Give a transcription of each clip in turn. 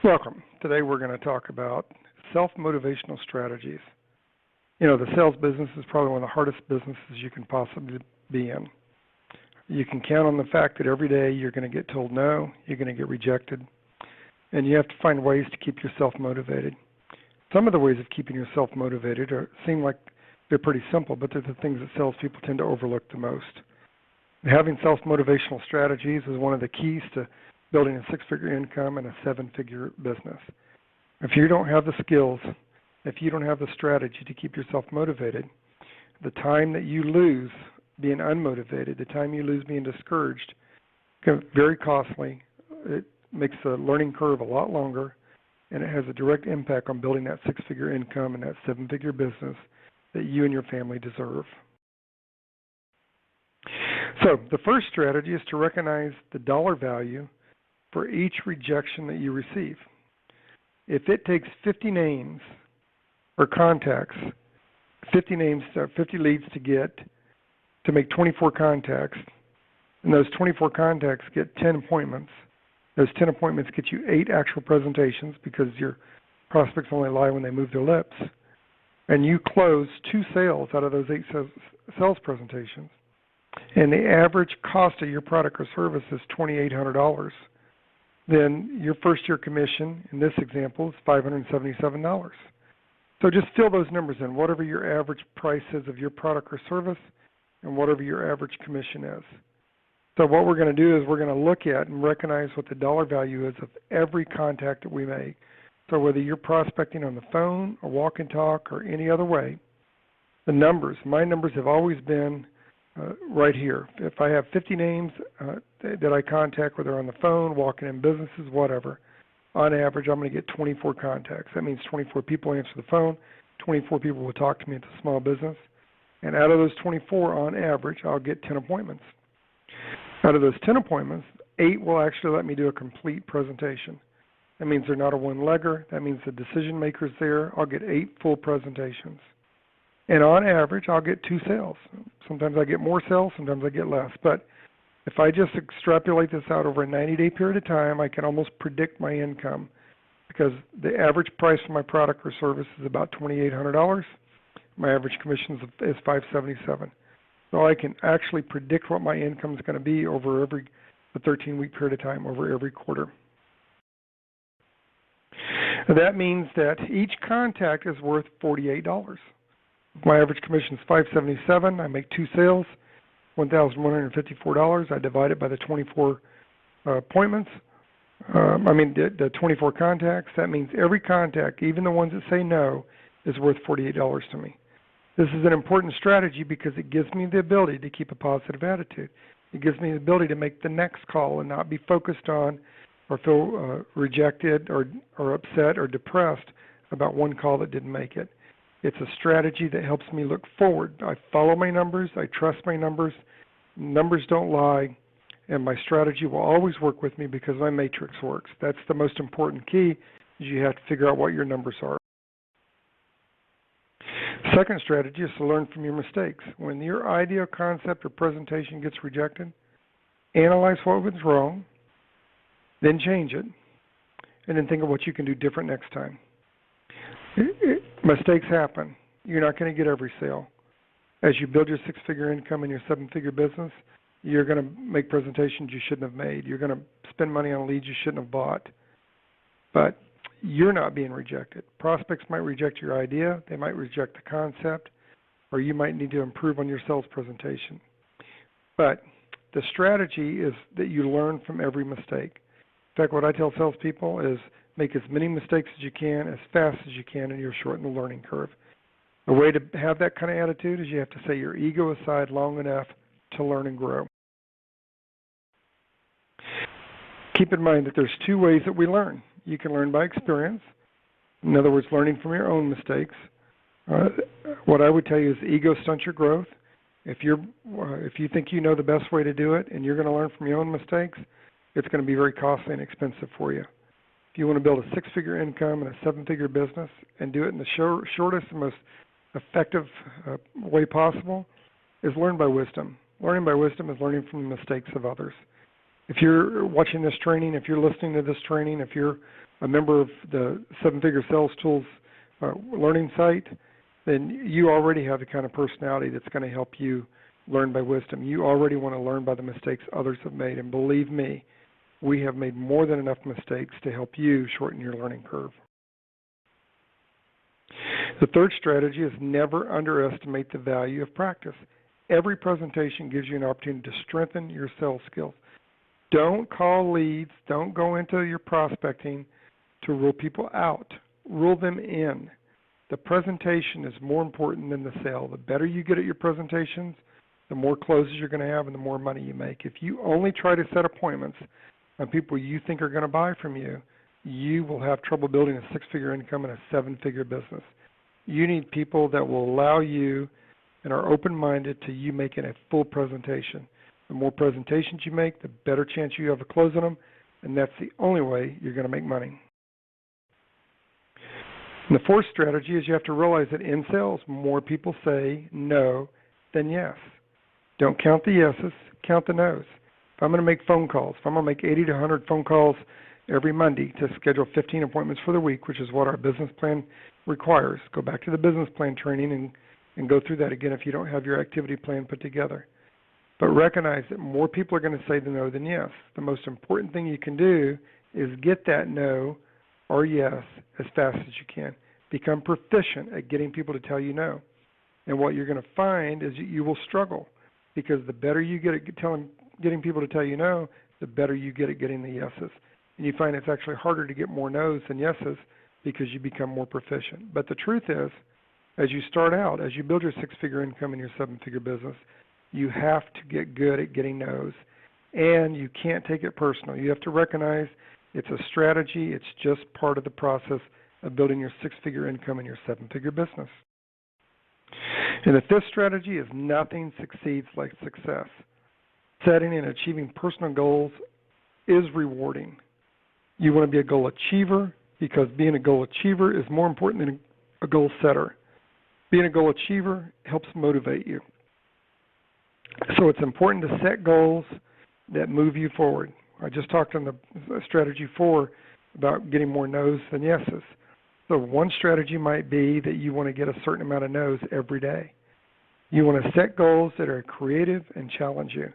Welcome. Today we're going to talk about self-motivational strategies. You know, the sales business is probably one of the hardest businesses you can possibly be in. You can count on the fact that every day you're going to get told no, you're going to get rejected, and you have to find ways to keep yourself motivated. Some of the ways of keeping yourself motivated seem like they're pretty simple, but they're the things that salespeople tend to overlook the most. Having self-motivational strategies is one of the keys to building a six-figure income and a seven-figure business. If you don't have the skills, if you don't have the strategy to keep yourself motivated, the time that you lose being unmotivated, the time you lose being discouraged, can be very costly. It makes the learning curve a lot longer, and it has a direct impact on building that six-figure income and that seven-figure business that you and your family deserve. So the first strategy is to recognize the dollar value for each rejection that you receive. If it takes 50 names or contacts, 50 leads to make 24 contacts, and those 24 contacts get 10 appointments, those 10 appointments get you 8 actual presentations because your prospects only lie when they move their lips, and you close 2 sales out of those 8 sales presentations, and the average cost of your product or service is $2,800, then your first-year commission, in this example, is $577. So just fill those numbers in, whatever your average price is of your product or service and whatever your average commission is. So what we're going to do is we're going to look at and recognize what the dollar value is of every contact that we make. So whether you're prospecting on the phone or walk and talk or any other way, the numbers, my numbers have always been right here. If I have 50 names that I contact, whether on the phone, walking in businesses, whatever, on average, I'm going to get 24 contacts. That means 24 people answer the phone, 24 people will talk to me at the small business, and out of those 24, on average, I'll get 10 appointments. Out of those 10 appointments, 8 will actually let me do a complete presentation. That means they're not a one-legger. That means the decision maker's there. I'll get 8 full presentations. And on average, I'll get 2 sales. Sometimes I get more sales, sometimes I get less. But if I just extrapolate this out over a 90-day period of time, I can almost predict my income because the average price for my product or service is about $2,800. My average commission is $577. So I can actually predict what my income is going to be over the 13-week period of time, over every quarter. That means that each contact is worth $48. My average commission is $577. I make 2 sales, $1,154. I divide it by the 24 appointments. The 24 contacts. That means every contact, even the ones that say no, is worth $48 to me. This is an important strategy because it gives me the ability to keep a positive attitude. It gives me the ability to make the next call and not be focused on or feel rejected or upset or depressed about one call that didn't make it. It's a strategy that helps me look forward. I follow my numbers. I trust my numbers. Numbers don't lie, and my strategy will always work with me because my matrix works. That's the most important key, is you have to figure out what your numbers are. Second strategy is to learn from your mistakes. When your idea, concept, or presentation gets rejected, analyze what went wrong, then change it, and then think of what you can do different next time. Mistakes happen. You're not going to get every sale. As you build your six-figure income and your seven-figure business, you're going to make presentations you shouldn't have made. You're going to spend money on leads you shouldn't have bought. But you're not being rejected. Prospects might reject your idea. They might reject the concept, or you might need to improve on your sales presentation. But the strategy is that you learn from every mistake. In fact, what I tell salespeople is make as many mistakes as you can, as fast as you can, and you'll shorten the learning curve. The way to have that kind of attitude is you have to set your ego aside long enough to learn and grow. Keep in mind that there's 2 ways that we learn. You can learn by experience. In other words, learning from your own mistakes. What I would tell you is ego stunts your growth. If you think you know the best way to do it and you're going to learn from your own mistakes, it's going to be very costly and expensive for you. If you want to build a six-figure income and a seven-figure business and do it in the shortest and most effective way possible, is learn by wisdom. Learning by wisdom is learning from the mistakes of others. If you're watching this training, if you're listening to this training, if you're a member of the 7-Figure Sales Tools learning site, then you already have the kind of personality that's going to help you learn by wisdom. You already want to learn by the mistakes others have made, and believe me, we have made more than enough mistakes to help you shorten your learning curve. The third strategy is never underestimate the value of practice. Every presentation gives you an opportunity to strengthen your sales skills. Don't call leads, don't go into your prospecting to rule people out. Rule them in. The presentation is more important than the sale. The better you get at your presentations, the more closes you're going to have and the more money you make. If you only try to set appointments on people you think are going to buy from you, you will have trouble building a 6-figure income and a 7-figure business. You need people that will allow you and are open-minded to you making a full presentation. The more presentations you make, the better chance you have of closing them, and that's the only way you're going to make money. And the fourth strategy is you have to realize that in sales, more people say no than yes. Don't count the yeses, count the nos. If I'm going to make phone calls, if I'm going to make 80 to 100 phone calls every Monday to schedule 15 appointments for the week, which is what our business plan requires, go back to the business plan training and go through that again if you don't have your activity plan put together. But recognize that more people are going to say the no than yes. The most important thing you can do is get that no or yes as fast as you can. Become proficient at getting people to tell you no. And what you're going to find is you will struggle, because the better you get at getting people to tell you no, the better you get at getting the yeses. And you find it's actually harder to get more no's than yeses because you become more proficient. But the truth is, as you start out, as you build your 6-figure income in your 7-figure business, you have to get good at getting no's, and you can't take it personal. You have to recognize it's a strategy. It's just part of the process of building your 6-figure income in your 7-figure business. And the fifth strategy is nothing succeeds like success. Setting and achieving personal goals is rewarding. You want to be a goal achiever because being a goal achiever is more important than a goal setter. Being a goal achiever helps motivate you. So it's important to set goals that move you forward. I just talked on the strategy 4 about getting more no's than yeses. So one strategy might be that you want to get a certain amount of no's every day. You want to set goals that are creative and challenge you.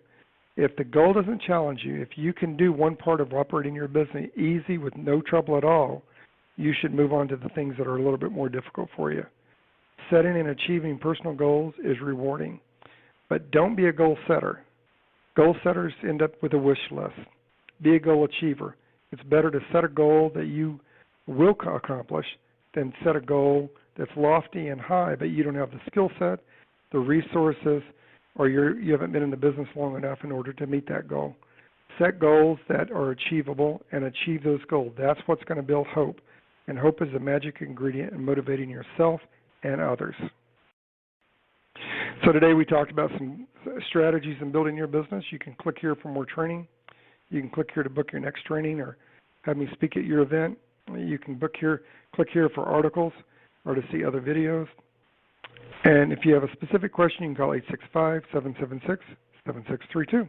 If the goal doesn't challenge you, if you can do one part of operating your business easy with no trouble at all, you should move on to the things that are a little bit more difficult for you. Setting and achieving personal goals is rewarding, but don't be a goal setter. Goal setters end up with a wish list. Be a goal achiever. It's better to set a goal that you will accomplish than set a goal that's lofty and high, but you don't have the skill set, the resources, or you haven't been in the business long enough in order to meet that goal. Set goals that are achievable and achieve those goals. That's what's going to build hope. And hope is a magic ingredient in motivating yourself and others. So today we talked about some strategies in building your business. You can click here for more training. You can click here to book your next training or have me speak at your event. You can click here for articles or to see other videos. And if you have a specific question, you can call 865-776-7632.